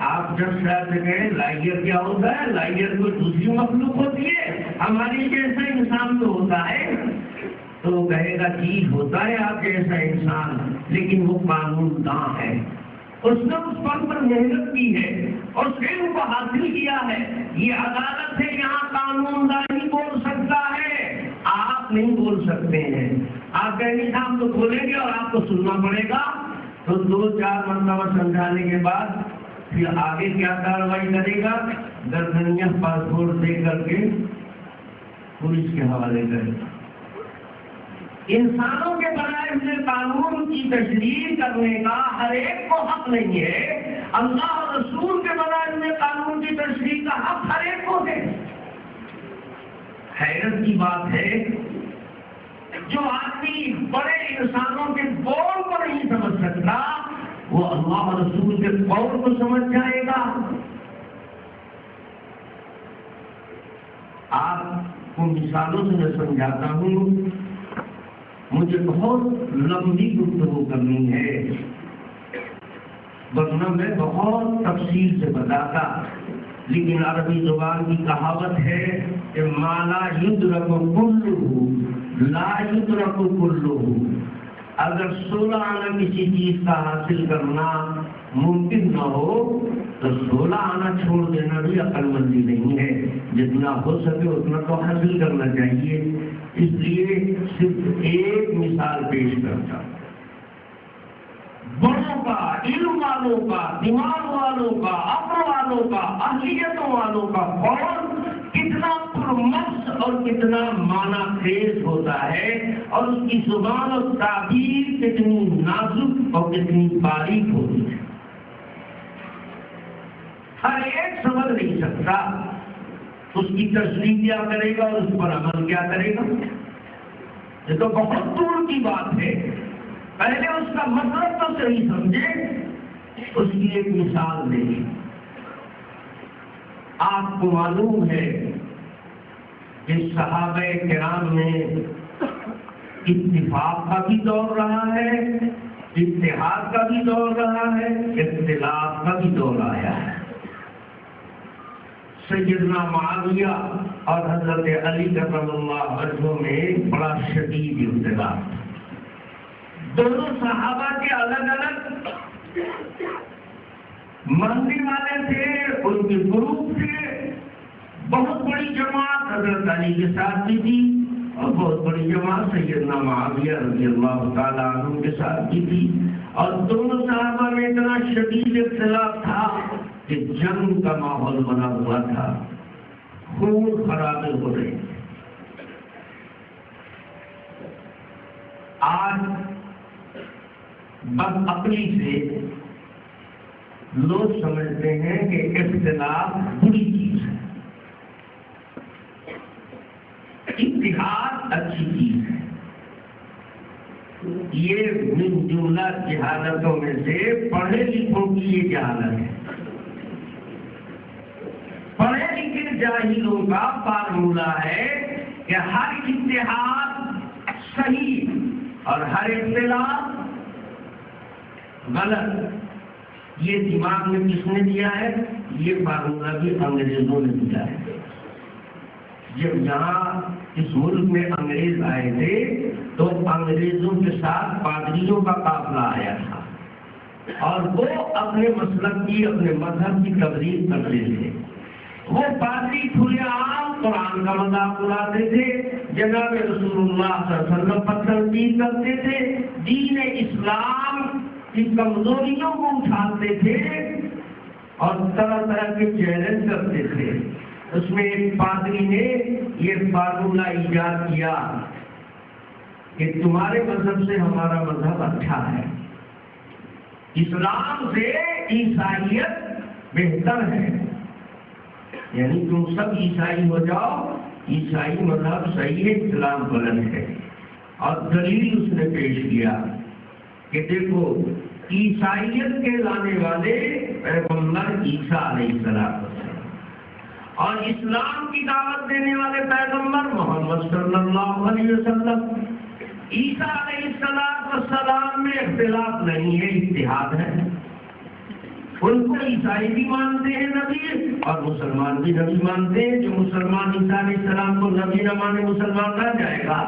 آپ جب شاید کہیں لائر کیا ہوتا ہے، لائر کوئی دوسری مخلوق ہوتی ہے، ہماری جیسا انسان تو ہوتا ہے، تو وہ کہے گا ٹھیک ہوتا ہے آپ جیسا انسان، لیکن وہ قانون داں ہے، اس نے اس پر محنت کی ہے اور علم کو حاصل کیا ہے، یہ عدالت ہے، یہاں قانون داں ہی بول سکتا ہے، آپ نہیں بول سکتے ہیں۔ آپ کہیں صاحب تو بولیں گے اور آپ کو سننا پڑے گا، تو 2-4 مرتبہ سمجھانے کے بعد پھر آگے کیا کارروائی کرے گا؟ گردنیہ پاسپورٹ دے کر کے پولیس کے حوالے کرے گا۔ انسانوں کے بنائے ہوئے قانون کی تشریح کرنے کا ہر ایک کو حق نہیں ہے، اللہ اور رسول کے بنائے ہوئے قانون کی تشریح کا حق ہر ایک کو ہے۔ حیرت کی بات ہے، جو آدمی بڑے انسانوں کے قول کو نہیں سمجھ سکتا، وہ اللہ اور رسول کے قول کو سمجھ جائے گا۔ آپ کو مثالوں سے میں سمجھاتا ہوں، مجھے بہت لمبی گفتگو کرنی ہے، ورنہ میں بہت تفصیل سے بتاتا، لیکن عربی زبان کی کہاوت ہے کہ ما لا یدرک کلہ لا یدرک کلہ، اگر 16 آنا کسی چیز کا حاصل کرنا ممکن نہ ہو تو 16 آنا چھوڑ دینا بھی عقل مندی نہیں ہے، جتنا ہو سکے اتنا تو حاصل کرنا چاہیے۔ اس لیے صرف ایک مثال پیش کرتا ہوں، بڑوں کا، علم والوں کا، دماغ والوں کا، عقل والوں کا، اہلیتوں والوں کا قول کتنا پرمغز اور کتنا معنی خیز ہوتا ہے، اور اس کی زبان اور تعبیر کتنی نازک اور کتنی باریک ہوتی ہے، ہر ایک سمجھ نہیں سکتا اس کی تشریح کیا کرے گا اور اس پر عمل کیا کرے گا۔ یہ تو بہت دور کی بات ہے، پہلے اس کا مطلب تو صحیح سمجھے۔ اس کی ایک مثال دیں، آپ کو معلوم ہے کہ صحابہ کرام میں اتفاق کا بھی دور رہا ہے، اتحاد کا بھی دور رہا ہے، اختلاف کا بھی دور آیا ہے۔ سیدنا معاویہ اور حضرت علی کرم اللہ وجہہ میں بڑا شدید اختلاف تھا، دونوں صحابہ کے الگ الگ ماننے والے تھے، ان کے گروپ تھے، بہت بڑی جماعت حضرت علی کے ساتھ بھی تھی اور بہت بڑی جماعت سیدنا معاویہ رضی اللہ تعالیٰ عنہ کے ساتھ بھی تھی، اور دونوں صحابہ میں اتنا شدید اختلاف تھا کہ جنگ کا ماحول بنا ہوا تھا، خون خرابے ہو رہے تھے۔ آج بد عقلی سے لوگ سمجھتے ہیں کہ اختلاف بری چیز ہے، اتحاد اچھی چیز ہے۔ یہ من جملہ جہالتوں میں سے پڑھے لکھوں کی یہ جہالت ہے۔ پڑھے لکھے جاہلوں کا فارمولہ ہے کہ ہر اتحاد صحیح اور ہر اختلاف غلط۔ یہ دماغ میں کس نے دیا ہے؟ یہ فارمولہ بھی انگریزوں نے دیا ہے۔ جب یہاں اس ملک میں انگریز آئے تھے تو انگریزوں کے ساتھ پادریوں کا قافلہ آیا تھا، اور وہ اپنے مسلک کی، اپنے مذہب کی تبلیغ کرتے تھے۔ وہ پادری کھلے عام قرآن کا مذاق اڑاتے تھے، جناب رسول اللہ صلی اللہ علیہ وسلم پر تنقید کرتے تھے، دین اسلام کی کمزوریوں کو اٹھاتے تھے اور طرح طرح کے چیلنج کرتے تھے۔ اس میں ایک پادری نے یہ فارمولہ ایجاد کیا کہ تمہارے مذہب سے ہمارا مذہب اچھا ہے، اسلام سے عیسائیت بہتر ہے، یعنی تم سب عیسائی ہو جاؤ، عیسائی مذہب صحیح ہے، اسلام غلط ہے۔ اور دلیل اس نے پیش کیا کہ دیکھو، عیسائیت کے لانے والے پیغمبر عیسیٰ علیہ السلام اور اسلام کی دعوت دینے والے پیغمبر محمد صلی اللہ علیہ وسلم۔ عیسیٰ علیہ السلام میں اختلاف نہیں ہے، اتحاد ہے۔ ان کو عیسائی بھی مانتے ہیں نبی اور مسلمان بھی نبی مانتے ہیں. جو مسلمان عیسیٰ علیہ السلام کو نبی نہ مانے مسلمان نہ جائے گا.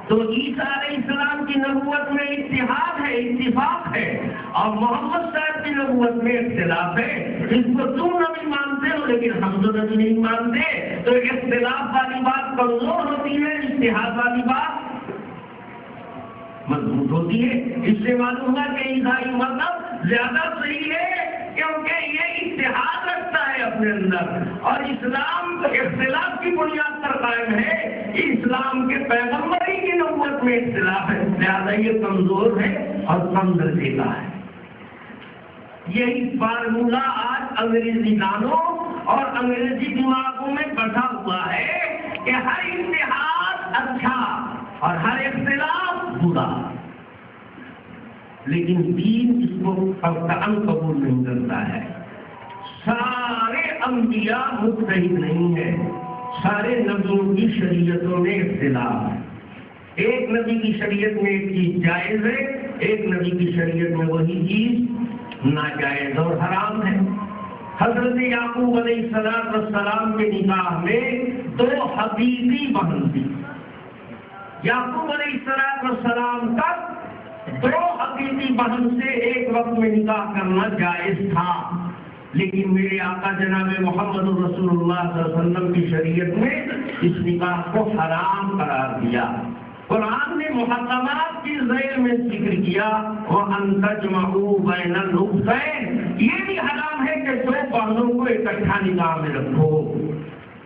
تو عیسیٰ علیہ السلام کی نبوت میں اتحاد ہے، اتفاق ہے، اور محمد صاحب کی نبوت میں اختلاف ہے. اس کو تم نبی مانتے ہو لیکن ہم تو نبی نہیں مانتے. تو اختلاف والی بات کمزور ہوتی ہے، اتحاد والی بات مضبوط ہوتی ہے. اس سے معلوم ہے کہ عیسائی مذہب زیادہ صحیح ہے کیونکہ یہ اتحاد رکھتا ہے اپنے اندر، اور اسلام اختلاف کی بنیاد پر قائم ہے. اسلام کے پیغمبری کی نبوت میں اختلاف ہے، لہٰذا یہ کمزور ہے اور کم درجے کا ہے. یہی فارمولہ آج انگریزی دانوں اور انگریزی دماغوں میں بٹھا ہوا ہے کہ ہر اتحاد اچھا اور ہر اختلاف برا. لیکن دین اس کو قطعاً قبول نہیں کرتا ہے. سارے انبیاء متحد نہیں ہیں، سارے نبیوں کی شریعتوں میں اختلاف ہے. ایک نبی کی شریعت میں ایک چیز جائز ہے، ایک نبی کی شریعت میں وہی چیز ناجائز اور حرام ہے. حضرت یعقوب علیہ السلام کے نکاح میں دو حقیقی بہن تھی. یعقوب علیہ السلام تک دو حقیقی بہن سے ایک وقت میں نکاح کرنا جائز تھا، لیکن میرے آقا جناب محمد رسول اللہ صلی اللہ علیہ وسلم کی شریعت میں اس نکاح کو حرام قرار دیا. قرآن نے محرمات کی ذیل میں ذکر کیا وَأَن تَجْمَعُوا بَيْنَ الْأُخْتَيْنِ. یہ بھی حرام ہے کہ دو بہنوں کو اکٹھا نکاح میں رکھو.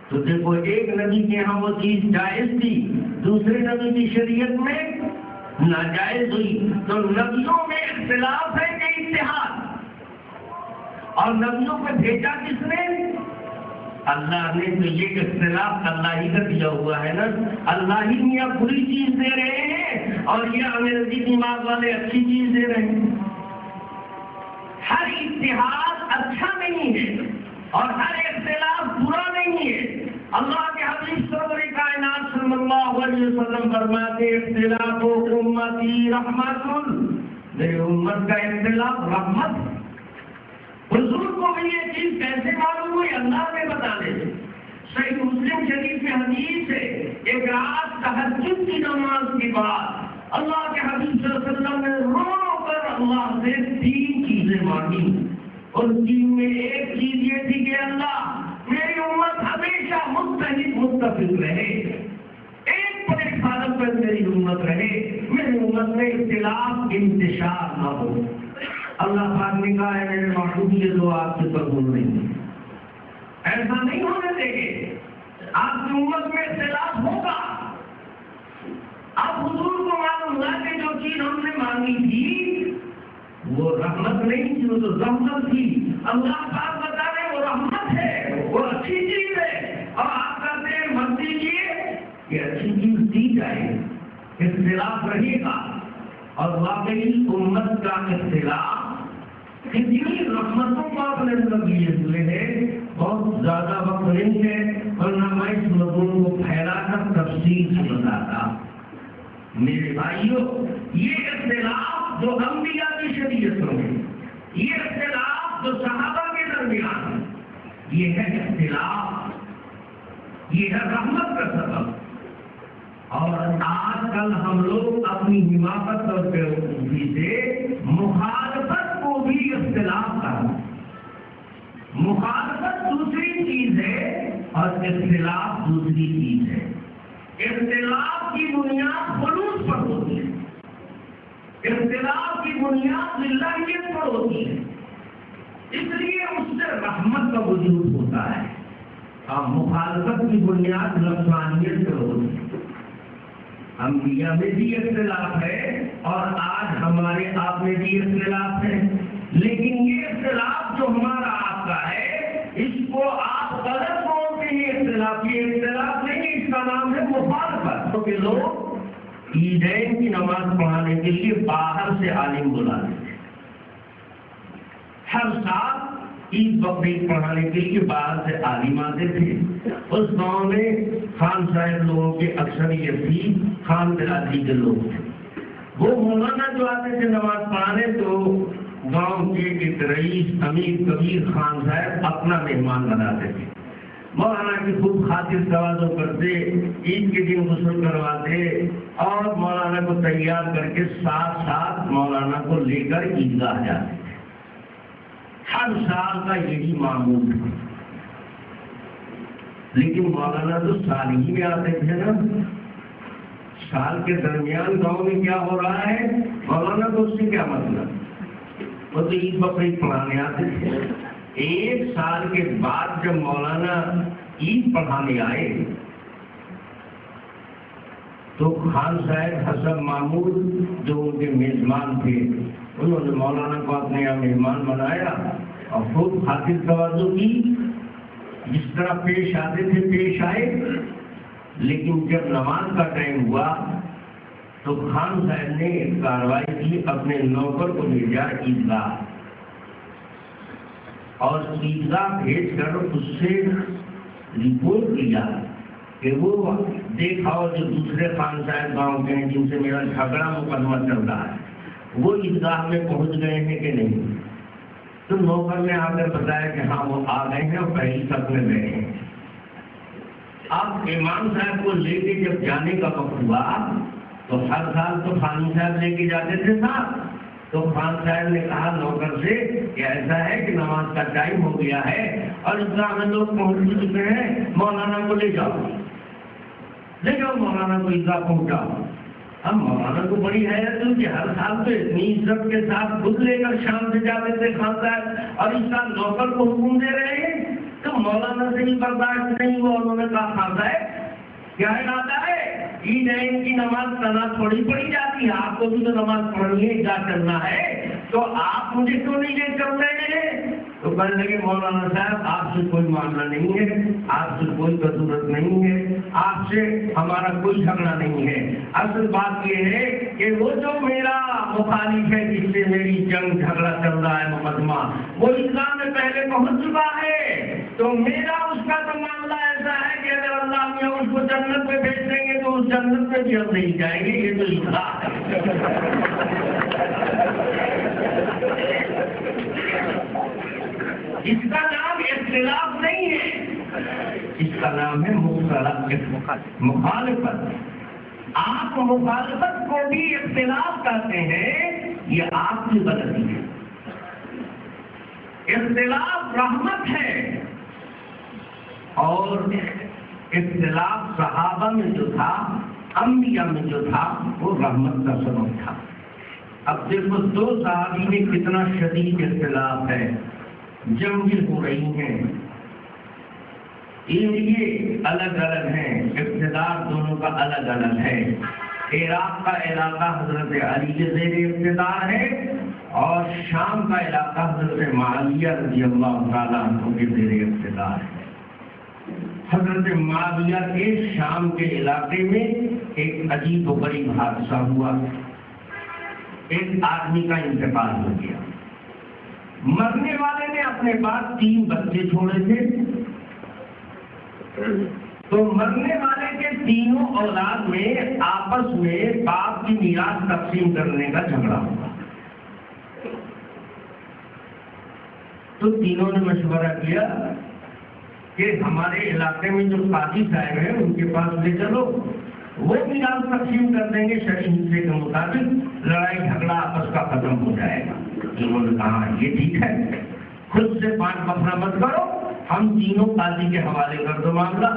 تو دیکھو ایک نبی کے یہاں وہ چیز جائز تھی، دوسرے نبی کی شریعت میں ناجائز ہوئی. تو نبیوں میں اختلاف ہے کہ اتحاد. اور نبیوں کو بھیجا کس نے؟ اللہ نے. تو یہ اختلاف اللہ ہی کا دیا ہوا ہے نا. اللہ ہی میاں بری چیز دے رہے ہیں اور یہ انگریزی دماغ والے اچھی چیز دے رہے ہیں. ہر اتحاد اچھا نہیں ہے اور ہر اختلاف برا نہیں ہے. اللہ کے حبیب سرور کائنات صلی اللہ علیہ وسلم فرماتے اختلاف امتی رحمت. میری امت کا اختلاف رحمت. حضور کو بھی یہ چیز کیسے معلوم ہوئی؟ اللہ نے بتا دے. صحیح مسلم شریف میں حدیث ہے، ایک رات تہجد کی نماز کے بعد اللہ کے حبیب صلی اللہ علیہ وسلم نے رو کر اللہ سے تین چیزیں مانگی. اور تین میں ایک چیز یہ تھی کہ اللہ میری امت ہمیشہ متحد متفق رہے، ایک پلیٹ فارم پر میری امت رہے، میری امت میں اختلاف انتشار نہ ہو. اللہ پاک نے کہا ہے میرے محبوب یہ دو آپ سے قبول نہیں، ایسا نہیں ہونے دیں گے. آپ کی امت میں اختلاف ہوگا. اب حضور کو معلوم ہوا کہ جو چیز ہم نے مانگی تھی وہ رحمت نہیں تھی، وہ تو رحمت تھی. اللہ پاک بتا رہے وہ رحمت ہے، وہ اچھی چیز ہے. اور آپ کہتے ہیں مت دیجیے کہ اچھی چیز دی جائے، اختلاف رہے گا. اور واقعی امت کا اختلاف کتنی رحمتوں کو اپنے اندر لیے ہوئے ہیں. بہت زیادہ وقت نہیں ہے ورنہ میں اس مضمون کو پھیلا کر تفصیل سے بتاتا. میرے بھائیوں، یہ اختلاف جو انبیاء کی شریعتوں میں، یہ اختلاف جو صحابہ کے درمیان، یہ ہے اختلاف، یہ ہے رحمت کا سبب. اور آج کل ہم لوگ اپنی حماقت اور بیوقوفی سے مخالفت کو بھی اختلاف کرنا. مخالفت دوسری چیز ہے اور اختلاف دوسری چیز ہے. اختلاف کی بنیاد خلوص پر ہوتی ہے، اختلاف کی بنیاد للہیت پر ہوتی ہے، اس لیے اس سے رحمت کا وجود ہوتا ہے. اور مخالفت کی بنیاد نفسانیت پر ہوتی ہے. انبیاء میں بھی اختلاف ہے اور آج ہمارے آپ میں بھی اختلاف ہے، لیکن یہ اختلاف جو ہمارا آپ کا ہے اس کو آپ غلط بولتے ہیں. اختلاف یہ اختلاف نہیں، اس کا نام ہے مخالفت. کیونکہ لوگ عیدین کی نماز پڑھانے کے لیے باہر سے عالم بلاتے ہیں. ہر سال عید بقرعید پڑھانے کے لیے باہر سے عالم آتے تھے. اس گاؤں میں خان صاحب لوگوں کے اکثریت تھی، خان برادری کے لوگ تھے. وہ مولانا جو آتے تھے نماز پڑھانے تو گاؤں کے ایک رئیس امیر کبیر خان صاحب اپنا مہمان بناتے تھے. مولانا کی خوب خاطر توازو کرتے، عید کے دن غسل کرواتے اور مولانا کو تیار کر کے ساتھ ساتھ مولانا کو لے کر عیدگاہ جاتے تھے. ہر سال کا یہی معمول تھا. لیکن مولانا تو سال ہی میں آتے تھے نا. سال کے درمیان گاؤں میں کیا ہو رہا ہے مولانا کو اس سے کیا مطلب. وہ تو عید بقرعید پڑھانے آتے تھے. ایک سال کے بعد جب مولانا عید پڑھانے آئے تو خان صاحب حسب معمول جو ان کے میزبان تھے انہوں نے مولانا کو اپنے یہاں مہمان بنایا اور خوب خاطر توازو کی. جس طرح پیش آتے تھے پیش آئے. لیکن جب نماز کا ٹائم ہوا تو خان صاحب نے کارروائی کی، اپنے نوکر کو بھیجا عیدگاہ اور عیدگاہ بھیج کر اس سے رپورٹ کیا کہ وہ دیکھاؤ جو دوسرے خان صاحب گاؤں کے ہیں جن سے میرا جھگڑا مقدمہ چل رہا ہے وہ عیدگاہ میں پہنچ گئے ہیں کہ نہیں. تو نوکر نے آ کر بتایا کہ ہاں وہ آ گئے ہیں اور پہلی صف میں بیٹھے ہیں. اب امام صاحب کو لے کے جب جانے کا وقت ہوا تو ہر سال تو خان صاحب لے کے جاتے تھے ساتھ. تو خان صاحب نے کہا نوکر سے کہ ایسا ہے کہ نماز کا ٹائم ہو گیا ہے اور عیدگاہ میں لوگ پہنچ چکے ہیں، مولانا کو لے جاؤ مولانا کو عیدگاہ پہنچاؤ. اب مولانا کو بڑی حیرت ہوئی کہ ہر سال تو اتنی عزت کے ساتھ خود لے کر شام سے جاتے تھے خان صاحب اور اس سال نوکر کو حکم دے رہے ہیں. تو مولانا سے ہی برداشت نہیں ہوا. انہوں نے کہا خان صاحب کیا ارادہ ہے؟ عید کی نماز تنا تھوڑی پڑی جاتی ہے، آپ کو بھی تو نماز پڑھنی ہے، کیا کرنا ہے، تو آپ مجھے کیوں نہیں لے کر رہے ہیں؟ تو کہنے لگے مولانا صاحب آپ سے کوئی معاملہ نہیں ہے، آپ سے کوئی ضرورت نہیں ہے، آپ سے ہمارا کوئی جھگڑا نہیں ہے. اصل بات یہ ہے کہ وہ جو میرا مخالف ہے جس سے میری جنگ جھگڑا چل رہا ہے مقدمہ وہ عیدگاہ میں پہلے پہنچ چکا ہے. تو میرا اس کا تو معاملہ ایسا ہے کہ اگر اللہ میاں اس کو جنت میں بھیج دیں گے تو اس جنت میں بھی ہم نہیں جائیں گے. یہ تو عیدگاہ ہے. اس کا نام اختلاف نہیں ہے، اس کا نام ہے مخالفت. آپ مخالفت کو بھی اختلاف کہتے ہیں، یہ آپ کی غلطی ہے. اختلاف رحمت ہے اور اختلاف صحابہ میں جو تھا انبیاء میں جو تھا وہ رحمت کا سبب تھا. اب دیکھو دو صحابی میں کتنا شدید اختلاف ہے، جنگیں ہو رہی ہیں، یہ الگ الگ ہیں، اقتدار دونوں کا الگ الگ ہے. عراق کا علاقہ حضرت علی کے زیر اقتدار ہے اور شام کا علاقہ حضرت معاویہ رضی اللہ تعالیٰ عنہ کے زیر اقتدار ہے. حضرت معاویہ کے شام کے علاقے میں ایک عجیب و غریب حادثہ ہوا. ایک آدمی کا انتقال ہو گیا. مرنے والے نے اپنے پاس 3 بچے چھوڑے تھے. تو مرنے والے کے تینوں اولاد میں آپس میں باپ کی میراث تقسیم کرنے کا جھگڑا ہوا. تو تینوں نے مشورہ کیا کہ ہمارے علاقے میں جو قاضی صاحب ہیں ان کے پاس لے چلو، وہ میراث تقسیم کر دیں گے شرعی حصے کے مطابق، لڑائی جھگڑا آپس کا ختم ہو جائے گا. انہوں نے کہا یہ ٹھیک ہے، خود سے 5 بکرا مت کرو، ہم تینوں قاضی کے حوالے کر دو معاملہ،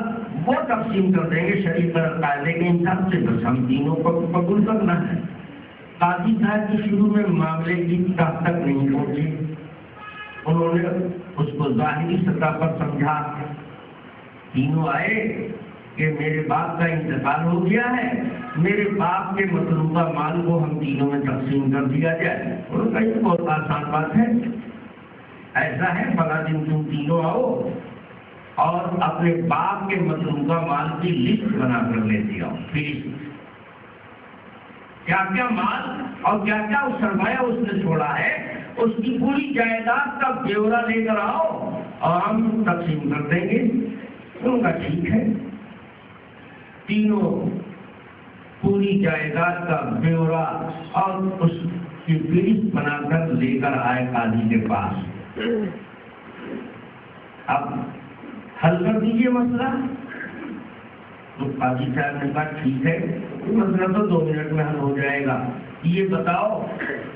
وہ تقسیم کر دیں گے شرعی قاعدے کے حساب سے، بس ہم تینوں کو قبول کرنا ہے. قاضی صاحب کی شروع میں معاملے کی تہ تک نہیں پہنچی. انہوں نے اس کو ظاہری سطح پر سمجھا. تینوں آئے کہ میرے باپ کا انتقال ہو گیا ہے، میرے باپ کے مطلوبہ مال کو ہم تینوں میں تقسیم کر دیا جائے. انہوں نے کہا یہ بہت آسان بات ہے. ایسا ہے فلاں دن تم تینوں آؤ اور اپنے باپ کے مطلوبہ مال کی لسٹ بنا کر لیتے آؤ. کیا کیا مال اور کیا کیا سرمایہ اس نے چھوڑا ہے اس کی پوری جائیداد کا بیورا لے کر آؤ اور ہم تقسیم کر دیں گے. ان کا ٹھیک ہے. تینوں پوری جائیداد کا بیورا اور اس کہ فہرست بنا کر لے کر آئے قاضی کے پاس، اب حل کر دیجیے مسئلہ۔ تو قاضی صاحب نے کہا ٹھیک ہے، مسئلہ تو 2 منٹ میں حل ہو جائے گا، یہ بتاؤ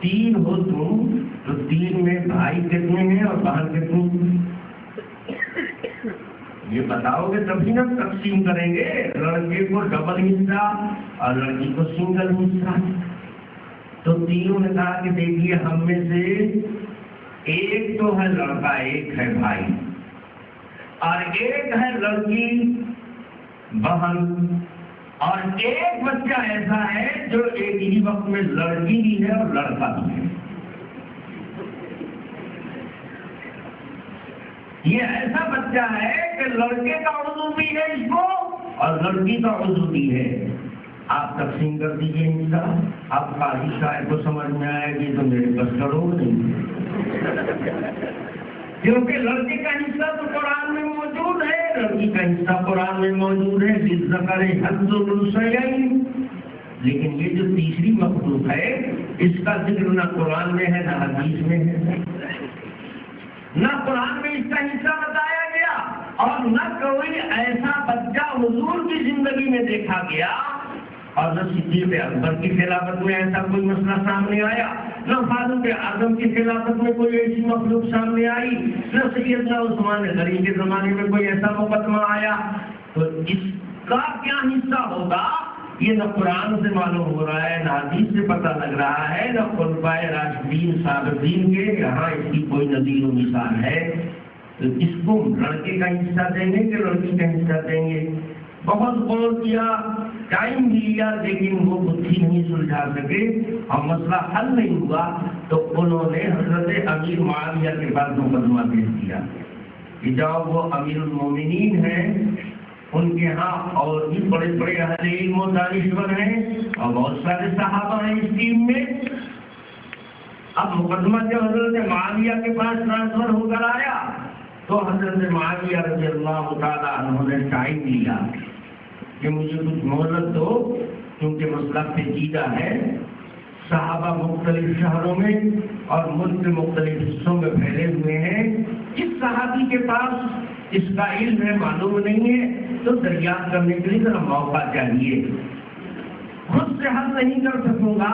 3 ہو تم تو 3 میں بھائی کتنے ہیں اور بہن کتنی؟ یہ بتاؤ گے تبھی نا تقسیم کریں گے، لڑکے کو ڈبل حصہ اور لڑکی کو سنگل حصہ۔ تو تینوں نے کہا کہ دیکھیے ہم میں سے ایک تو ہے لڑکا، ایک ہے بھائی، اور ایک ہے لڑکی بہن، اور ایک بچہ ایسا ہے جو ایک ہی وقت میں لڑکی بھی ہے اور لڑکا بھی ہے۔ یہ ایسا بچہ ہے کہ لڑکے کا عضو بھی ہے اس کو اور لڑکی کا عضو بھی ہے، آپ تقسیم کر دیجیے حصہ۔ اب قاضی صاحب کو سمجھ میں آیا کہ تو میرے بس کرو نہیں، کیونکہ لڑکے کا حصہ تو قرآن میں موجود ہے، لڑکی کا حصہ قرآن میں موجود ہے، للذکر حظ الانثیین، لیکن یہ جو تیسری مخلوق ہے اس کا ذکر نہ قرآن میں ہے نہ حدیث میں ہے، نہ قرآن میں اس کا حصہ بتایا گیا اور نہ کوئی ایسا بچہ حضور کی زندگی میں دیکھا گیا، اور نہ صدیق اکبر کی خلافت میں ایسا کوئی مسئلہ سامنے آیا، نہ فاروق اعظم کی خلافت میں کوئی ایسی مخلوق سامنے آئی، نہ سیدنا عثمان غنی کے زمانے میں کوئی ایسا مقدمہ آیا۔ تو اس کا کیا حصہ ہوگا یہ نہ قرآن سے معلوم ہو رہا ہے، نہ حدیث سے پتہ لگ رہا ہے، نہ خلفائے راشدین سابقین کے یہاں اس کی کوئی نظیر و مثال ہے۔ تو اس کو لڑکے کا حصہ دیں گے کہ لڑکی کا حصہ دیں گے؟ بہت غور کیا، ٹائم بھی لیا، لیکن وہ بدھی نہیں سلجھا سکے اور مسئلہ حل نہیں ہوا۔ تو انہوں نے حضرت امیر معاویہ کے پاس مقدمہ بھیج دیا کہ جاؤ، وہ امیر المومنین ہیں، ان کے ہاں اور بھی بڑے بڑے اہل علم و دانشور ہیں اور بہت سارے صحابہ ہیں اس ٹیم میں۔ اب مقدمہ جب حضرت معاویہ کے پاس ٹرانسفر ہو کر آیا تو حضرت معاویہ رضی اللہ تعالیٰ عنہ نے ٹائم لیا کہ مجھے کچھ مہلت دو، کیونکہ مسئلہ پیچیدہ ہے، صحابہ مختلف شہروں میں اور ملک کے مختلف حصوں میں پھیلے ہوئے ہیں، اس صحابی کے پاس اس کا علم ہے معلوم نہیں ہے، تو دریافت کرنے کے لیے ذرا موقع چاہیے، خود سے حل نہیں کر سکوں گا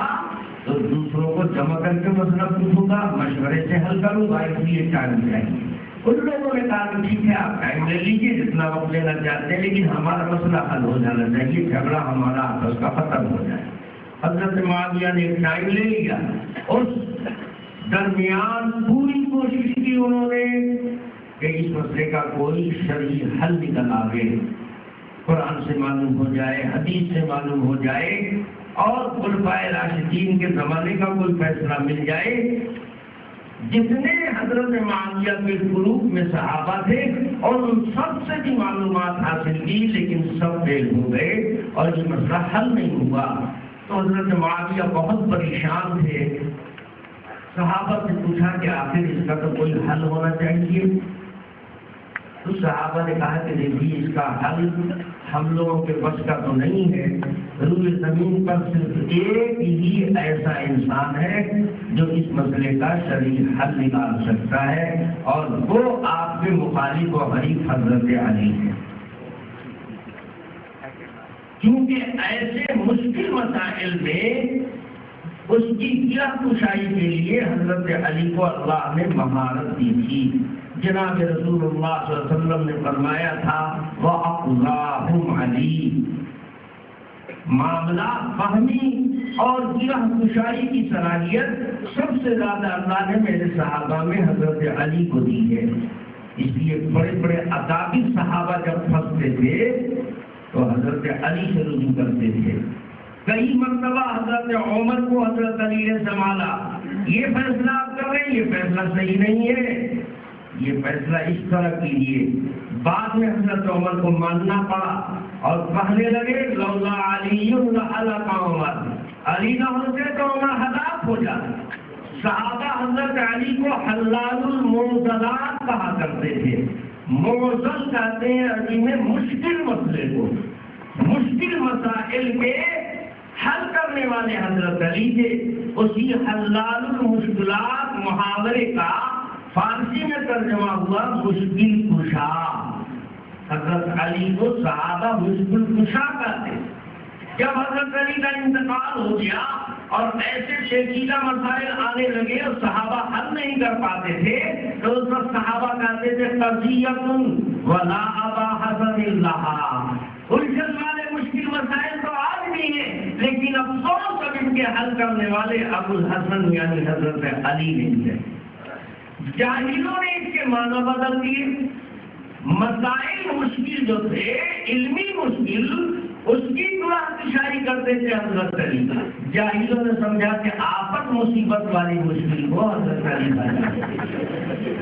تو دوسروں کو جمع کر کے مسئلہ پوچھوں گا، مشورے سے حل کروں گا، اس لیے ٹائم چاہیے۔ ان لوگوں نے کہا کہ ٹھیک ہے آپ ٹائم لے لیجیے جتنا وقت لینا چاہتے ہیں، لیکن ہمارا مسئلہ حل ہو جانا چاہیے، جھگڑا ہمارا آپس کا ختم ہو جائے۔ حضرت معاویہ نے ٹائم لے لیا، اس درمیان پوری کوشش کی انہوں نے کہ اس مسئلے کا کوئی شرعی حل نکل آئے، قرآن سے معلوم ہو جائے، حدیث سے معلوم ہو جائے اور خلفائے راشدین کے زمانے کا کوئی فیصلہ مل جائے۔ جتنے حضرت معاویہ کے گروپ میں صحابہ تھے اور ان سب سے بھی معلومات حاصل کی، لیکن سب فیل ہو گئے اور یہ مسئلہ حل نہیں ہوا۔ تو حضرت معاویہ بہت پریشان تھے، صحابہ سے پوچھا کہ آخر اس کا تو کوئی حل ہونا چاہیے۔ تو صحابہ نے کہا کہ دیکھیے اس کا حل ہم لوگوں کے بس کا تو نہیں ہے، روئے زمین پر صرف ایک ہی ایسا انسان ہے جو اس مسئلے کا شرعی حل نکال سکتا ہے، اور وہ آپ کے مخالف و حریف حضرت علی ہے۔ کیونکہ ایسے مشکل مسائل میں اس کی گرہ کشائی کے لیے حضرت علی کو اللہ نے مہارت دی تھی۔ جناب رسول اللہ صلی اللہ علیہ وسلم نے فرمایا تھا وَأَقْضَاهُمْ عَلِي، معاملہ فہمی اور گرہ کشائی کی صلاحیت سب سے زیادہ اللہ نے میرے صحابہ میں حضرت علی کو دی ہے۔ اس لیے بڑے بڑے اکابر صحابہ جب پھنستے تھے تو حضرت علی سے رجوع کرتے تھے۔ کئی مرتبہ حضرت عمر کو حضرت علی نے سنبھالا، یہ فیصلہ آپ کر رہے ہیں، یہ فیصلہ صحیح نہیں ہے، یہ فیصلہ اس طرح کیجیے۔ بعد میں حضرت عمر کو ماننا پڑا اور کہنے لگے لولا علی لہلک عمر، علی نہ ہوتے تو عمر ہلاک ہو جاتا۔ صحابہ حضرت علی کو حلال المعضلات کہا کرتے تھے۔ معضل کہتے ہیں عربی میں مشکل مسئلے کو، مشکل مسائل کے حل کرنے والے حضرت علی تھے۔ اسی حلال المشکلات محاورے کا فارسی میں ترجمہ ہوا مشکل کشا. حضرت علی کو صحابہ مشکل کشا کہتے. جب حضرت علی کا انتقال ہو گیا اور ایسے پیچیدہ مسائل آنے لگے اور صحابہ حل نہیں کر پاتے تھے تو اس وقت صحابہ کہتے تھے قضیۃ ولا ابا حسن اللہ. الجھن والے مشکل مسائل تو آج بھی ہیں لیکن افسوس اب ان کے حل کرنے والے ابو الحسن یعنی حضرت علی نہیں ہے. جاہلوں نے اس کے معنی بدل دیے. مسائل مشکل جو تھے علمی مشکل اس کی کشائی کرتے تھے حضرت علی کا. جاہلوں نے سمجھا کہ آفت مصیبت والی مشکل کو حضرت علی کا.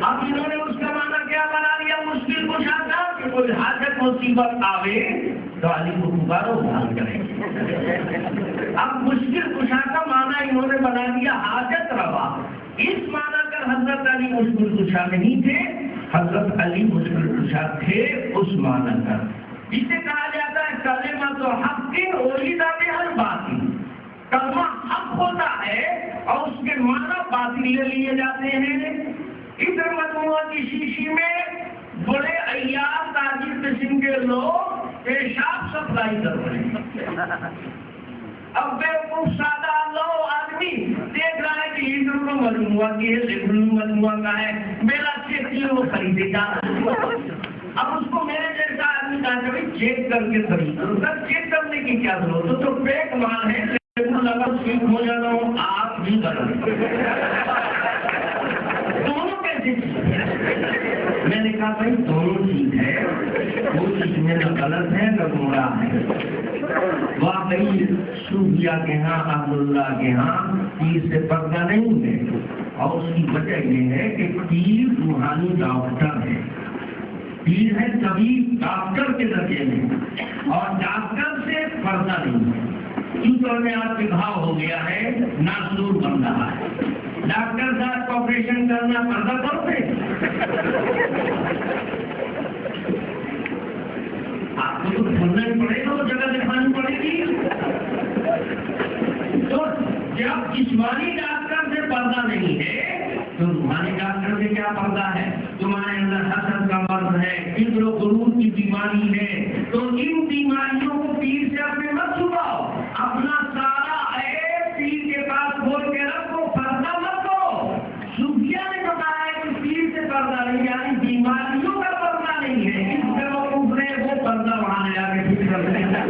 اب انہوں نے اس کا معنی کیا بنا لیا مشکل کشا کا کہ کوئی حاجت مصیبت آوے تو علی کو پکارو حل کریں. اب مشکل کشا کا معنی انہوں نے بنا لیا حاجت روا. اس معنی کر حضرت علی مشکل کشا نہیں تھے, حضرت علی مشکل کشا تھے اس معنی کر. جسے کہا جاتا ہے کلمۃ حق اولیدہ ہر باطل. کلمہ حق ہوتا ہے اور اس کے معنی باطل لے لیے جاتے ہیں. ادھر مجموعہ کی شیشی میں بڑے عیار تاجر قسم کے لوگ پیشاب سپلائی کر رہے ہیں. اب بیوقوف سادہ لو آدمی دیکھ رہا ہے کہ ادھر کو مجموعہ کی ہے لیبل مجموعہ کا ہے میرا چیک کیے وہ خریدے گا. اب اس کو میرے جیسا آدمی کہا کہ بھائی چیک کر کے خریدو. چیک کرنے کی کیا ضرورت تو پیک مال ہے اگر ٹھیک ہو جانا ہو آپ بھی کریں. دونوں کیسے ٹھیک ہے؟ میں نے کہا بھائی دونوں ٹھیک ہے, وہ چیز میں نہ غلط ہے نہ گمراہ ہے. واقعی صوفیہ کے ہاں اہل اللہ کے ہاں پیر سے پردہ نہیں ہے اور اس کی وجہ یہ ہے کہ پیر روحانی ڈاکٹر ہے. پیر ہے طبیب ڈاکٹر کے درجے میں اور ڈاکٹر سے پردہ نہیں ہے. کیونکہ میں آپ کے گھاؤ ہو گیا ہے ناسور بن رہا ہے. ڈاکٹر صاحب آپریشن کرنا پردہ کرتے آپ کو تو کھولنا ہی پڑے گا, وہ جگہ دکھانی پڑے گی. تو جب جسمانی ڈاکٹر سے پردہ نہیں ہے تو روحانی ڈاکٹر سے کیا پردہ ہے؟ تمہارے اندر حسد کا مرض ہے, کبر و غرور کی بیماری ہے, تو ان بیماریوں کو پیر سے اپنے مت چھپاؤ. اپنا سارا عیب پیر کے پاس کھول کے رکھو, پردہ مت دو. صوفیہ نے بتایا ہے کہ پیر سے پردہ نہیں یعنی بیماریوں کا پردہ نہیں ہے. اس بیوقوف نے وہ پردہ وہاں لے آ کے ٹھیک کر دیا.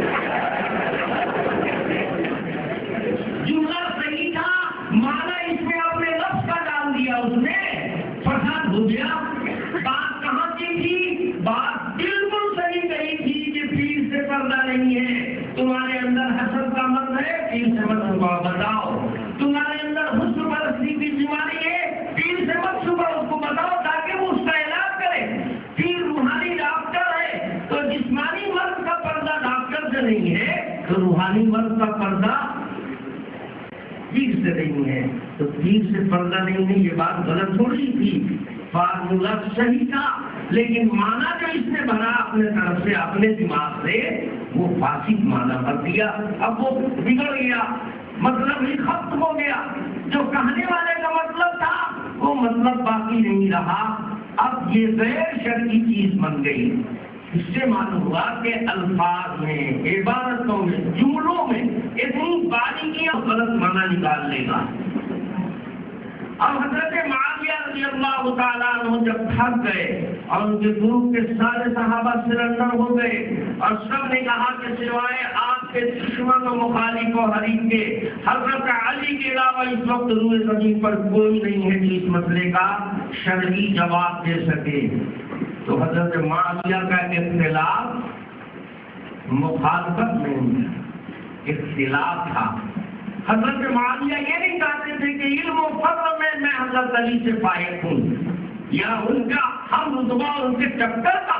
جملہ صحیح تھا, معنی اس میں اپنے لفظ کا ڈال دیا, اس نے فساد ہو گیا. بات کہاں کی تھی؟ بات بالکل صحیح کہی تھی کہ پیر سے پردہ نہیں ہے. تمہارے اندر حسد کا مرض ہے, پیر سے مت چھپاؤ. بتاؤ تمہارے اندر حسن پرستی کی بیماری ہے, پیر سے مت چھپاؤ, اس کو بتاؤ تاکہ وہ اس کا علاج کرے. پیر روحانی ڈاکٹر ہے تو جسمانی مرض کا پردہ ڈاکٹر سے نہیں ہے تو روحانی مرض کا پردہ پیر سے نہیں ہے. تو پیر سے پردہ نہیں ہے یہ بات غلط تھوڑی تھی, فارمولہ صحیح تھا, لیکن معنی جو اس نے بنا اپنے طرف سے اپنے دماغ سے وہ فاسد معنی کر دیا. اب وہ بگڑ گیا, مطلب ہی ختم ہو گیا. جو کہنے والے کا مطلب تھا وہ مطلب باقی نہیں رہا. اب یہ غیر شرعی چیز بن گئی. اس سے معلوم ہوا کہ الفاظ میں, عبارتوں میں, جملوں میں اتنی باریکیاں غلط معنی نکال لے گا. اور حضرت معاویہ رضی اللہ تعالیٰ عنہ جب تھک گئے اور ان کے گروپ کے سارے صحابہ سرنڈر ہو گئے اور سب نے کہا کہ سوائے آپ کے دشمن و مخالف و حریف کے حضرت علی کے علاوہ اس وقت روئے زمین پر کوئی نہیں ہے کہ اس مسئلے کا شرعی جواب دے سکے. تو حضرت معاویہ کا اختلاف مخالفت نہیں, اختلاف تھا. حضرت معاویہ یہ نہیں چاہتے تھے کہ علم و فضل میں حضرت علی سے فائق ہوں یا ان کا ہم رتبہ ان کے ٹکر کا.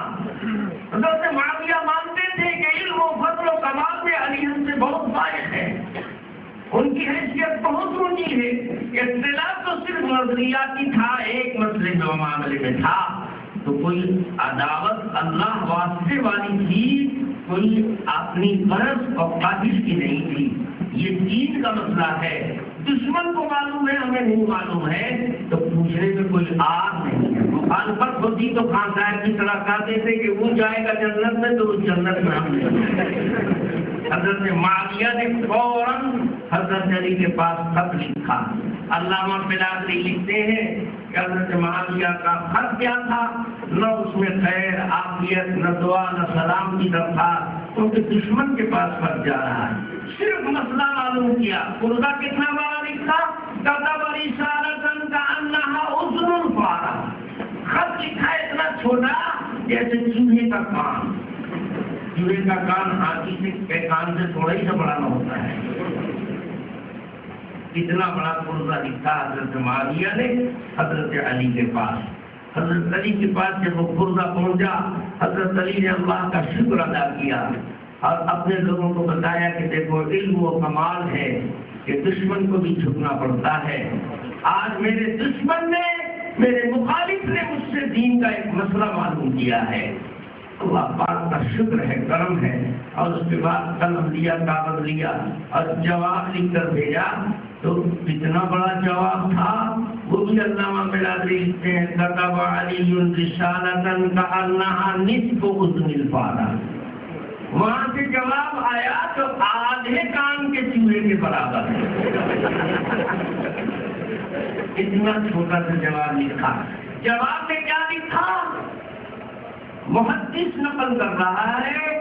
حضرت معاویہ مانتے تھے کہ علم و فضل و کمال میں علی ہم سے بہت فائق ہے, ان کی حیثیت بہت اونچی ہے. اختلاف تو صرف نظریاتی تھا, ایک مسئلے میں معاملے میں تھا. تو کوئی عداوت اللہ واسطے والی تھی, کوئی اپنی غرض اور خواہش کی نہیں تھی. یہ دین کا مسئلہ ہے, دشمن کو معلوم ہے ہمیں نہیں معلوم ہے تو پوچھنے میں کوئی آگ نہیں ہے. مخالفت ہوتی تو خان صاحب کی طرح کہتے تھے کہ وہ جائے گا جنت میں تو اس جنت میں ہم نہیں. حضرت معاویہ نے فوراً حضرت علی کے پاس خط لکھا. علامہ بلادری لکھتے ہیں کہ حضرت معاویہ کا خط کیا تھا؟ نہ اس میں خیر عافیت، نہ دعا، نہ سلام کی درخواست، کیونکہ دشمن کے پاس خط جا رہا ہے. صرف مسئلہ معلوم کیا. قرضہ کتنا بڑا لکھا؟ کتب رسالۃ کأنہا اذن الفارہ. خط لکھا اتنا چھوٹا جیسے چوہے کا کان. چوہے کا کان ہاتھی کے کان سے تھوڑا ہی سا بڑا نہ ہوتا ہے. اتنا بڑا قرضہ لکھا حضرت معاویہ نے حضرت علی کے پاس. حضرت علی کے پاس جب وہ قرضہ پہنچا، حضرت علی نے اللہ کا شکر ادا کیا اور اپنے لوگوں کو بتایا کہ دیکھو علم و کمال ہے کہ دشمن کو بھی جھکنا پڑتا ہے. آج میرے دشمن نے، میرے مخالف نے مجھ سے دین کا ایک مسئلہ معلوم کیا ہے. اللہ پاک کا شکر ہے، کرم ہے. اور اس کے بعد قلم لیا، کاغذ لیا اور جواب لکھ کر بھیجا. تو اتنا بڑا جواب تھا، وہ بھی علامہ بلادری لکھتے ہیں کتب علی رسالۃ کأنہا نصف اذن الفارہ. وہاں سے جواب آیا تو آدھے کان کے چوہے کے برابر ہے. اتنا چھوٹا سا جواب لکھا. جواب میں کیا لکھا؟ محدث نقل کر رہا ہے،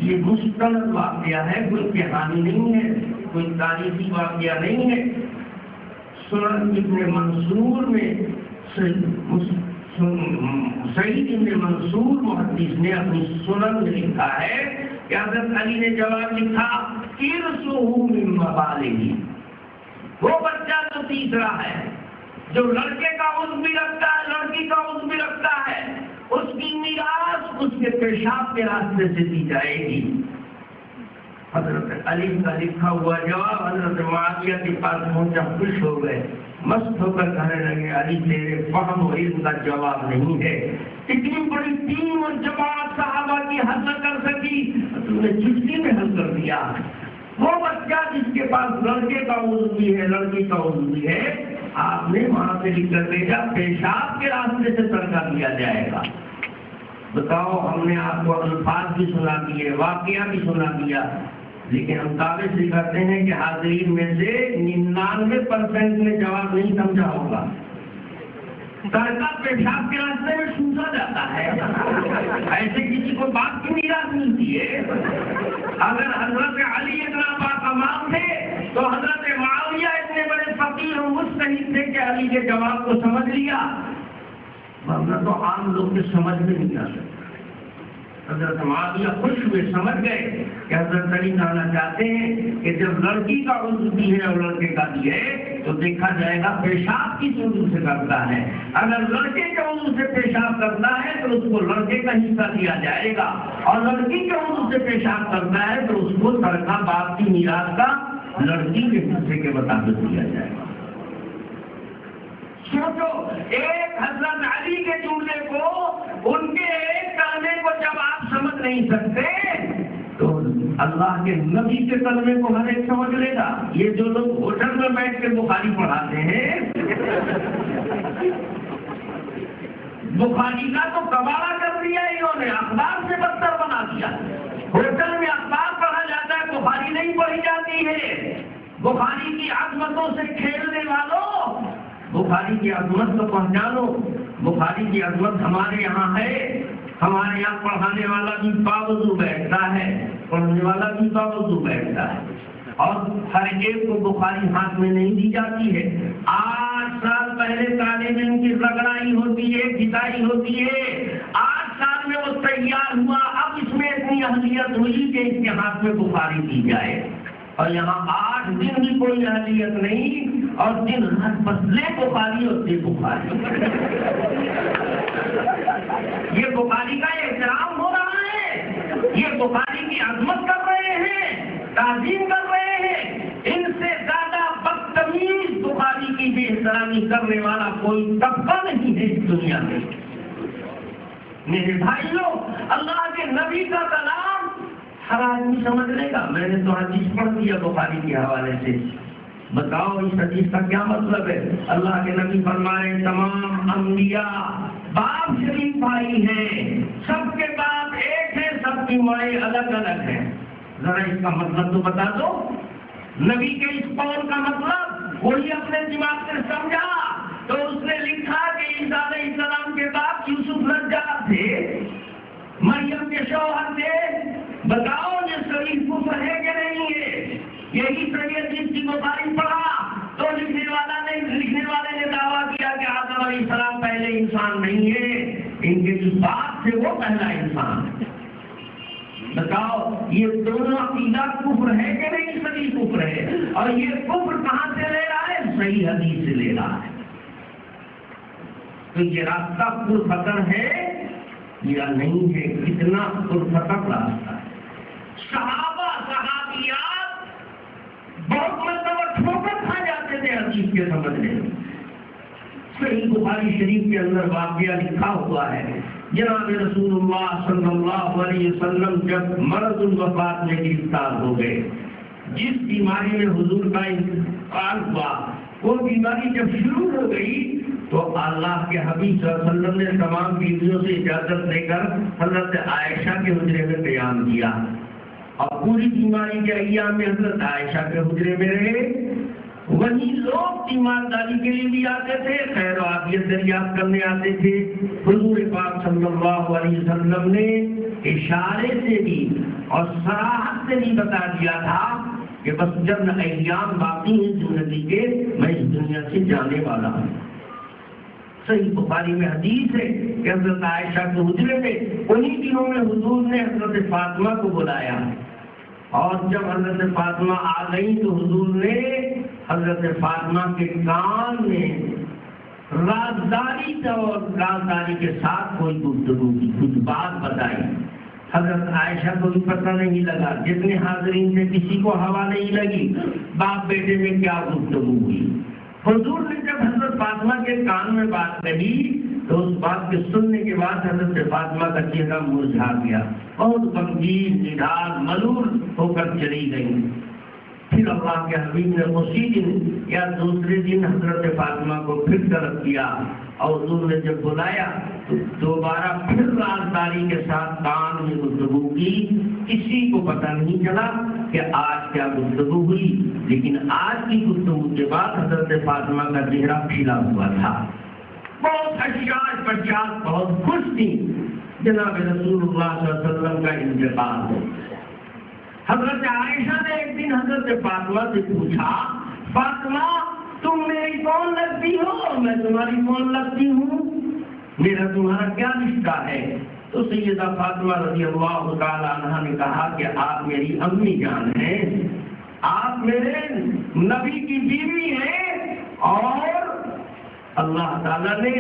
یہ مستند واقعہ ہے، کوئی کہانی نہیں ہے، کوئی تاریخی واقعہ نہیں ہے. سنن ابن منصور میں سعید ابن منصور محدث نے اپنی سنن میں لکھا ہے کہ حضرت علی نے جواب لکھا ارثہ من مبالغہ. وہ بچہ تو تیسرا ہے جو لڑکے کا عضو بھی رکھتا ہے، لڑکی کا عضو بھی رکھتا ہے، اس کی میراث اس کے پیشاب کے راستے سے دی جائے گی. حضرت علی کا لکھا ہوا جواب حضرت معاویہ کے پاس پہنچا. خوش ہو گئے، مست ہو کر کہنے لگے علی تیرے فہم و علم کا جواب نہیں ہے. اتنی بڑی ٹیم اور جماعت صحابہ کی حل نہ کر سکی، تم نے چٹکی میں حل کر دیا. وہ بچہ جس کے پاس لڑکے کا عضو بھی ہے، لڑکی کا عضو بھی ہے، آپ نے وہاں سے لکھ کر بھیجا پیشاب کے راستے سے ترکا دیا جائے گا. بتاؤ، ہم نے آپ کو الفاظ بھی سنا دیے، واقعہ بھی سنا دیا، لیکن ہم دعوے سے کرتے ہیں کہ حاضرین میں سے 99% نے جواب نہیں سمجھا ہوگا. ترکا پیشاب کے راستے میں سوچا جاتا ہے. ایسے کسی کو بات کی میراث ملتی ہے؟ اگر حضرت علی اتنا باکمال تھے تو حضرت معاویہ اتنے بڑے فقیر و مجتہد تھے کہ علی کے جواب کو سمجھ لیا، ورنہ تو عام لوگ کے سمجھ میں نہیں آ سکتا. حضرت معاویہ خوش ہوئے، سمجھ گئے کہ حضرت علی کہنا چاہتے ہیں کہ جب لڑکی کا عضو بھی ہے اور لڑکے کا بھی ہے تو دیکھا جائے گا پیشاب کس عضو سے کرتا ہے. اگر لڑکے کے عضو سے پیشاب کرتا ہے تو اس کو لڑکے کا حصہ دیا جائے گا، اور لڑکی کے عضو سے پیشاب کرتا ہے تو اس کو ترکہ باپ کی میراث کا لڑکی کے حصے کے مطابق دیا جائے گا. سوچو، ایک حضرت علی کے جملے کو، ان کے ایک کلمے کو جب آپ سمجھ نہیں سکتے تو اللہ کے نبی کے کلمے کو ہر ایک سمجھ لے گا. یہ جو لوگ ہوٹل میں بیٹھ کے بخاری پڑھاتے ہیں، بخاری کا تو کباڑہ کر دیا انہوں نے، اخبار سے بدتر بنا دیا. ہوٹل میں اخبار پڑھا جاتا ہے، بخاری نہیں پڑھی جاتی ہے. بخاری کی عظمتوں سے کھیلنے والوں، بخاری کی عظمت کو پہچانو. بخاری کی عظمت ہمارے یہاں ہے. ہمارے یہاں پڑھانے والا بھی باوضو بیٹھتا ہے، پڑھنے والا بھی باوضو بیٹھتا ہے، اور ہر ایک کو بخاری ہاتھ میں نہیں دی جاتی ہے. 8 سال پہلے طالب علم کی رگڑائی ہوتی ہے، گھسائی ہوتی ہے. 8 سال میں وہ تیار ہوا، اب اس میں اتنی اہلیت ہوئی کہ اس کے ہاتھ میں بخاری دی جائے. اور یہاں 8 دن بھی کوئی اہلیت نہیں، اور دن رات بس لے بخاری اور دے بخاری. یہ بخاری کا احترام ہو رہا ہے، یہ بخاری کی عظمت کر رہے ہیں، تعظیم کر رہے ہیں. ان سے زیادہ بدتمیز بخاری کی بے احترامی کرنے والا کوئی طبقہ نہیں ہے اس دنیا میں. میرے بھائیوں، اللہ کے نبی کا کلام ہر آدمی سمجھ لے گا. میں نے تو حدیث پڑھ دیا بخاری کے حوالے سے، بتاؤ اس حدیث کا کیا مطلب ہے؟ اللہ کے نبی فرمائے تمام انبیاء باپ شریف بھائی ہیں، سب کے باپ ایک ہے، سب کی مائیں الگ الگ ہیں۔ ذرا اس کا مطلب تو بتا دو۔ نبی کے اس قول کا مطلب وہی اپنے دماغ سے سمجھا تو اس نے لکھا کہ عیسیٰ علیہ السلام کے باپ یوسف نجار تھے، مریم کے شوہر تھے۔ بتاؤ یہ صحیح کفر ہے کہ نہیں ہے؟ یہی صحیح حدیث کی بخاری پڑھا تو لکھنے والے نے دعویٰ کیا کہ آدم علیہ السلام پہلے انسان نہیں ہے، ان کے جو باپ تھے وہ پہلا انسان ہے۔ بتاؤ یہ دونوں عقیدہ کفر ہے کہ نہیں؟ صحیح کفر ہے۔ اور یہ کفر کہاں سے لے رہا ہے؟ صحیح حدیث سے لے رہا ہے۔ تو یہ راستہ پرخطر ہے یا نہیں ہے؟ کتنا پرخطر راستہ ہے۔ صحابیات بہت مرتبہ ٹھوکر کھا جاتے تھے حدیث کے سمجھنے میں۔ صحیح بخاری شریف کے اندر واقعہ لکھا ہوا ہے، جناب رسول اللہ صلی اللہ علیہ وسلم جب مرض الوفات میں گرفتار ہو گئے، جس بیماری میں حضور کا انتقال ہوا، وہ بیماری جب شروع ہو گئی تو اللہ کے حبیب صلی اللہ علیہ وسلم نے تمام بیویوں سے اجازت لے کر حضرت عائشہ کے حجرے میں قیام کیا، اور پوری بیماری کے ایام میں حضرت عائشہ کے حجرے میں رہے۔ وہی لوگ تیمارداری کے لیے بھی آتے تھے، خیر و عافیت دریافت کرنے آتے تھے۔ حضور پاک صلی اللہ علیہ وسلم نے اشارے سے بھی اور صراحت سے بھی بتا دیا تھا کہ بس جب ایام باقی ہیں زندگی کے، میں اس دنیا سے جانے والا ہوں۔ صحیح بخاری میں حدیث ہے کہ حضرت عائشہ کے حجرے میں انہی دنوں میں حضور نے حضرت فاطمہ کو بلایا، اور جب حضرت فاطمہ آ گئی تو حضور نے حضرت فاطمہ کے کان میں رازداری کے ساتھ کوئی گفتگو کی، کچھ بات بتائی۔ حضرت عائشہ کو بھی پتہ نہیں لگا، جتنے حاضرین سے کسی کو ہوا نہیں لگی باپ بیٹے میں کیا گفتگو ہوئی۔ حضور نے جب حضرت فاطمہ کے کان میں بات کہی تو اس بات کے سننے کے بعد حضرت فاطمہ کا چہرہ مرجھا گیا، بہت غمگین نڈال ملول ہو کر چلی گئی۔ پھر اللہ کے حبیب نے اسی دن یا دوسرے دن حضرت فاطمہ کو پھر طلب کیا، اور حضور نے جب بلایا تو دوبارہ پھر رازداری کے ساتھ کان میں گفتگو کی۔ کسی کو پتہ نہیں چلا کہ آج کیا گفتگو ہوئی، لیکن آج کی گفتگو کے بعد حضرت فاطمہ کا چہرہ کھلا ہوا تھا، بہت حشاش بچات، بہت خوش تھی۔ جناب رسول اللہ صلی اللہ علیہ وسلم کا انتقال ہو۔ حضرت عائشہ نے ایک دن حضرت فاطمہ سے پوچھا، فاطمہ تم میری کون لگتی ہو اور میں تمہاری کون لگتی ہوں؟ میرا تمہارا کیا رشتہ ہے؟ تو سیدہ فاطمہ رضی اللہ تعالی عنہا نے کہا کہ آپ میری امی جان ہیں، آپ میرے نبی کی بیوی ہیں، اور اللہ تعالیٰ نے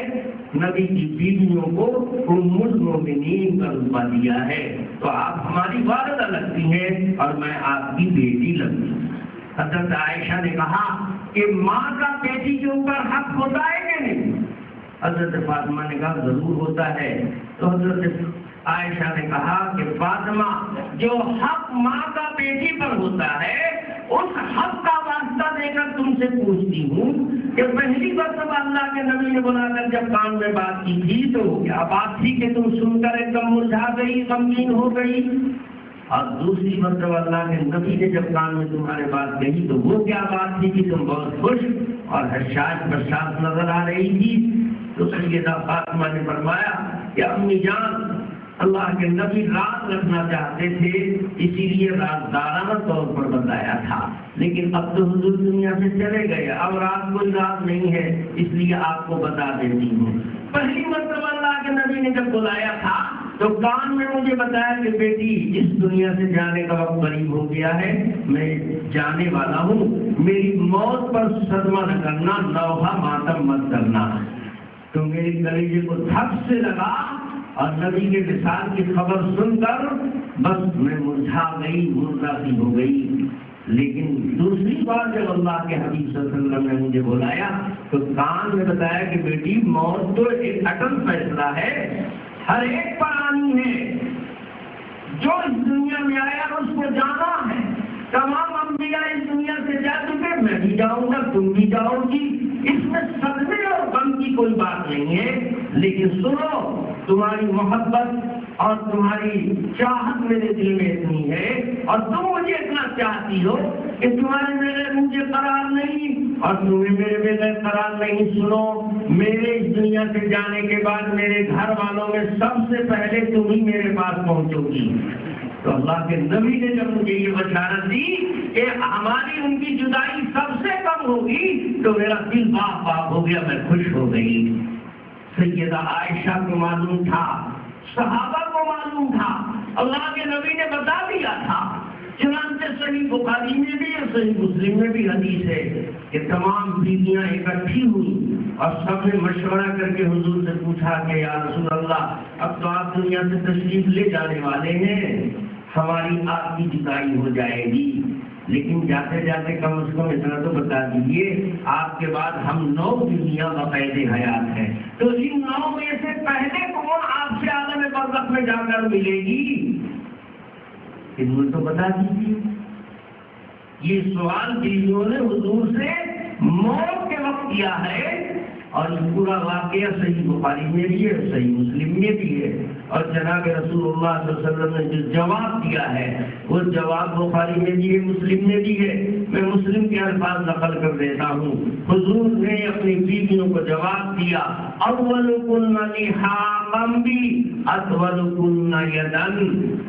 نبی کی بیویوں کو ام المؤمنین کا رتبہ دیا ہے، تو آپ ہماری والدہ لگتی ہیں اور میں آپ کی بیٹی لگتی ہوں۔ حضرت عائشہ نے کہا کہ ماں کا بیٹی کے اوپر حق ہوتا ہے کہ نہیں؟ حضرت فاطمہ نے کہا ضرور ہوتا ہے۔ تو حضرت عائشہ نے کہا کہ فاطمہ جو حق ماں کا بیٹی پر ہوتا ہے اس حق کا واسطہ دے کر تم سے پوچھتی ہوں کہ پہلی مرتبہ اللہ کے نبی نے بلا کر جب کان میں بات کی تھی تو کیا بات تھی کہ تم سن کر ایک دم مرجھا گئی، غمگین ہو گئی؟ اور دوسری مرتبہ اللہ کے نبی نے جب کان میں تمہارے بات کہی تو وہ کیا بات تھی کہ تم بہت خوش اور حشاش بشاش نظر آ رہی تھی؟ تو سیدہ فاطمہ نے فرمایا کہ امی جان اللہ کے نبی راز رکھنا چاہتے تھے، اسی لیے رازدارانہ طور پر بتایا تھا، لیکن اب تو حضور دنیا سے چلے گئے، اب راز کوئی راز نہیں ہے، اس لیے آپ کو بتا دیتی ہوں۔ پہلی مرتبہ اللہ کے نبی نے جب بلایا تھا تو کان میں مجھے بتایا کہ بیٹی اس دنیا سے جانے کا وقت قریب ہو گیا ہے، میں جانے والا ہوں، میری موت پر صدمہ نہ کرنا، نوحہ ماتم مت کرنا۔ تو میرے کلیجے کو دھک سے لگا اور نبی کے وصال کی خبر سن کر بس میں مرجھا گئی، مردہ سی ہو گئی۔ لیکن دوسری بار جب اللہ کے حبیب صلی اللہ علیہ وسلم نے مجھے بلایا تو کان میں بتایا کہ بیٹی موت تو ایک اٹل فیصلہ ہے، ہر ایک پر آنی ہے، جو اس دنیا میں آیا اس کو جانا ہے، تمام انبیاء اس دنیا سے جا چکے، میں بھی جاؤں گا، تم بھی جاؤ گی، اس میں صدمے اور غم کی کوئی بات نہیں ہے، لیکن سنو تمہاری محبت اور تمہاری چاہت میرے دل میں اتنی ہے اور تم مجھے اتنا چاہتی ہو کہ تمہارے بغیر مجھے قرار نہیں اور تمہیں میرے بغیر قرار نہیں۔ سنو، میرے اس دنیا سے جانے کے بعد میرے گھر والوں میں سب سے پہلے تم ہی میرے پاس پہنچو گی۔ تو اللہ کے نبی نے جب مجھے یہ بشارت دی کہ ہماری ان کی جدائی سب سے کم ہوگی تو میرا دل باغ باغ ہو گیا، میں خوش ہو گئی۔ سیدہ عائشہ کو معلوم تھا، صحابہ کو معلوم تھا، اللہ کے نبی نے بتا دیا تھا۔ چنانچہ صحیح بخاری میں بھی اور صحیح مسلم میں بھی حدیث ہے کہ تمام بیویاں اکٹھی ہوئی اور سب نے مشورہ کر کے حضور سے پوچھا کہ یا رسول اللہ، اب تو آپ دنیا سے تشریف لے جانے والے ہیں، ہماری آپ کی جدائی ہو جائے گی، لیکن جاتے جاتے کم از کم اتنا تو بتا دیجیے آپ کے بعد ہم 9 بیویاں بقید حیات ہیں، تو ان 9 میں سے پہلے کون آپ سے عالم برزخ میں جا کر ملے گی؟ حضور تو بتا دیجیے۔ یہ سوال بیویوں نے حضور سے موت کے وقت کیا ہے اور یہ پورا واقعہ صحیح بخاری میں بھی ہے، صحیح مسلم میں بھی ہے، اور جناب رسول اللہ صلی اللہ علیہ وسلم نے جو جواب دیا ہے وہ جواب بخاری میں بھی ہے، مسلم میں بھی ہے۔ میں مسلم کے الفاظ نقل کر دیتا ہوں۔ حضور نے اپنی بیویوں کو جواب دیا، اولکن لحاقم بی اطولکن یدن،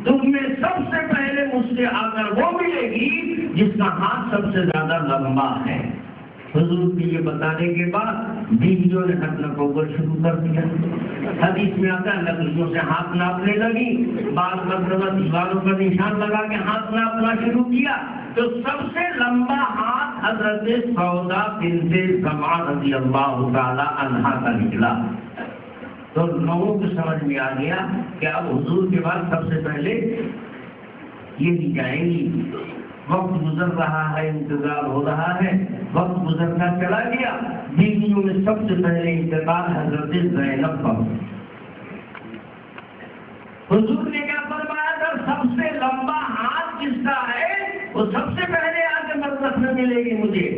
تم میں سب سے پہلے مجھ سے آ کر وہ ملے گی جس کا ہاتھ سب سے زیادہ لمبا ہے۔ حضور کے یہ بتانے کے بعد بیویوں نے ہاتھ نپوگر شروع کر دیا۔ حدیث میں آتا ہے لکڑیوں سے ہاتھ ناپنے لگی، بعض مرتبہ دیواروں پر نشان لگا کے ہاتھ ناپنا شروع کیا، تو سب سے لمبا ہاتھ حضرت سودا بنت زمعہ رضی اللہ تعالی عنہا کا نکلا۔ تو لوگوں کو سمجھ میں آ گیا کہ اب حضور کے بعد سب سے پہلے یہ جائیں گی۔ وقت گزر رہا ہے، انتظار ہو رہا ہے، وقت گزرتا چلا گیا، بیویوں میں سب سے پہلے انتقال حضرت زینب کا۔ حضور نے کیا فرمایا تھا؟ سب سے لمبا ہاتھ جس کا ہے وہ سب سے پہلے آ کے برزخ میں ملے گی مجھے،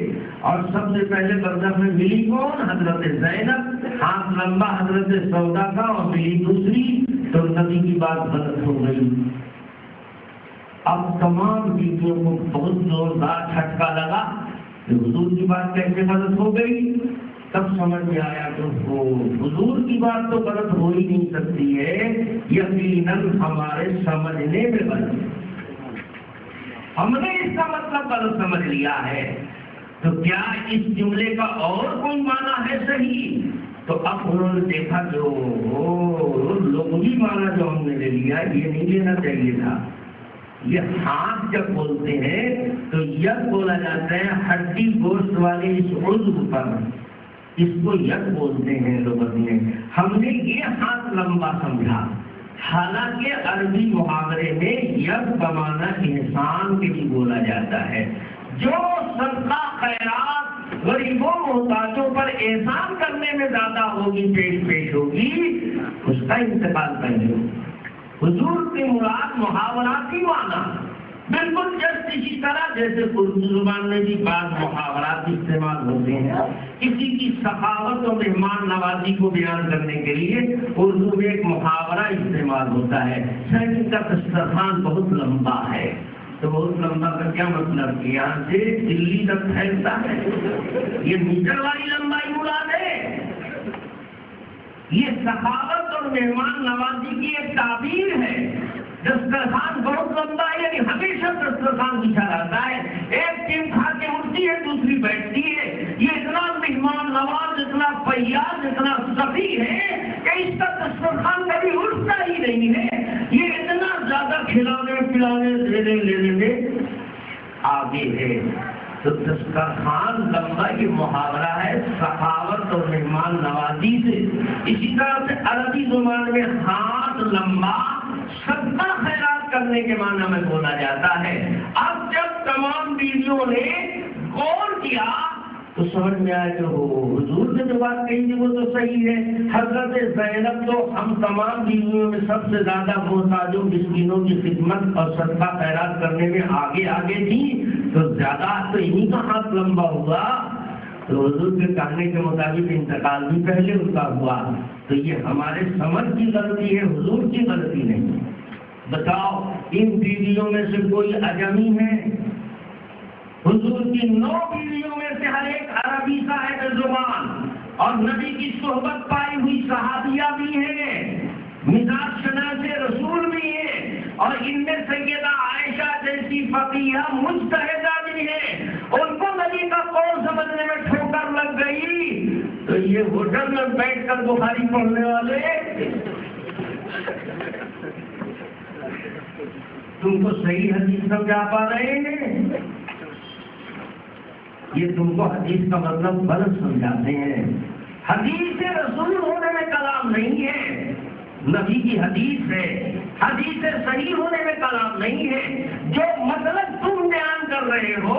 اور سب سے پہلے برزخ میں ملی کون؟ حضرت زینب۔ ہاتھ لمبا حضرت سودا کا اور ملی دوسری، تو نبی کی بات غلط ہو گئی۔ اب تمام بیویوں کو بہت زوردار جھٹکا لگا کہ حضور کی بات کیسے غلط ہو گئی۔ تب سمجھ میں آیا کہ حضور کی بات تو غلط ہو ہی نہیں سکتی ہے، یقیناً ہمارے سمجھنے میں غلط، ہم نے اس کا مطلب غلط سمجھ لیا ہے۔ تو کیا اس جملے کا اور کوئی معنی ہے صحیح؟ تو اب انہوں نے دیکھا جو لغوی معنی جو ہم نے لے لیا یہ نہیں لینا چاہیے تھا۔ یہ ہاتھ جب بولتے ہیں تو ید بولا جاتا ہے ہڈی گوشت والے اس عضو پر، اس کو ید بولتے ہیں لغت میں۔ ہم نے یہ ہاتھ لمبا سمجھا، حالانکہ عربی محاورے میں ید بمعنی احسان کے لیے بولا جاتا ہے۔ جو صدقہ خیرات غریبوں محتاجوں پر احسان کرنے میں زیادہ ہوگی، پیش ہوگی، اس کا انتقال پہلے ہوگا۔ حضور کی مراد محاوراتی معنی، بالکل جس اسی طرح جیسے اردو زبان میں بھی بعض محاورات استعمال ہوتے ہیں، کسی کی سخاوت اور مہمان نوازی کو بیان کرنے کے لیے اردو میں ایک محاورہ استعمال ہوتا ہے، سیکنڈ کا دسترخوان بہت لمبا ہے۔ تو بہت لمبا کا کیا مطلب کہ یہاں سے دلی تک پھیلتا ہے، یہ میٹر والی لمبائی مراد ہے۔ یہ سخاوت اور مہمان نوازی کی ایک تعبیر ہے۔ دسترخوان بہت لمبا ہے، یعنی ہمیشہ دسترخوان بچھا رہتا ہے، ایک ٹیم کھا کے اٹھتی ہے دوسری بیٹھتی ہے۔ یہ اتنا مہمان نواز، اتنا فیاض، اتنا سخی ہے کہ اس کا دسترخوان کبھی اٹھتا ہی نہیں ہے۔ یہ اتنا زیادہ کھلانے پلانے دینے لینے میں آگے ہے۔ تو دسترخوان لمبا یہ محاورہ ہے سخاوت اور مہمان نوازی سے۔ اسی طرح سے عربی زبان میں ہاتھ لمبا صدقہ خیرات کرنے کے معنی میں بولا جاتا ہے۔ اب جب تمام بیویوں نے غور کیا تو سمجھ میں آیا کہ حضور نے جو بات کہی تھی وہ تو صحیح ہے. حضرت زینب تو ہم تمام بیویوں میں سب سے زیادہ محتاجوں مسکینوں کی خدمت اور صدقہ خیرات کرنے میں آگے تھی، تو زیادہ تو انہی کا ہاتھ لمبا ہوا. تو حضور کے کہنے کے مطابق انتقال بھی پہلے ان کا ہوا. تو یہ ہمارے سمجھ کی غلطی ہے، حضور کی غلطی نہیں. بتاؤ ان بیویوں میں سے کوئی عجمی ہے؟ حضور کی 9 بیویوں میں سے ہر ایک عربی صاحب زبان اور نبی کی صحبت پائی ہوئی صحابیہ بھی ہیں، مزاج شناس رسول بھی ہیں، اور ان میں سیدہ عائشہ جیسی فقیہ مجتہدہ بھی ہیں. ان کو نبی کا قول سمجھنے میں ٹھوکر لگ گئی تو یہ ہوٹل میں بیٹھ کر بخاری پڑھنے والے تم کو صحیح حدیث سمجھا پا رہے ہیں؟ یہ تم کو حدیث کا مطلب غلط سمجھاتے ہیں. حدیث رسول ہونے میں کلام نہیں ہے، نبی کی حدیث ہے. حدیث صحیح ہونے میں کلام نہیں ہے. جو مطلب تم بیان کر رہے ہو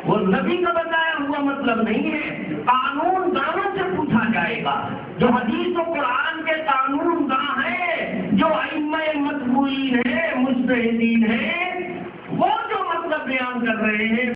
وہ نبی کا بتایا ہوا مطلب نہیں ہے. قانون دانوں سے پوچھا جائے گا. جو حدیث و قرآن کے قانون داں ہیں، جو ائمہ متبوعین ہیں، مجتہدین ہیں، وہ جو مطلب بیان کر رہے ہیں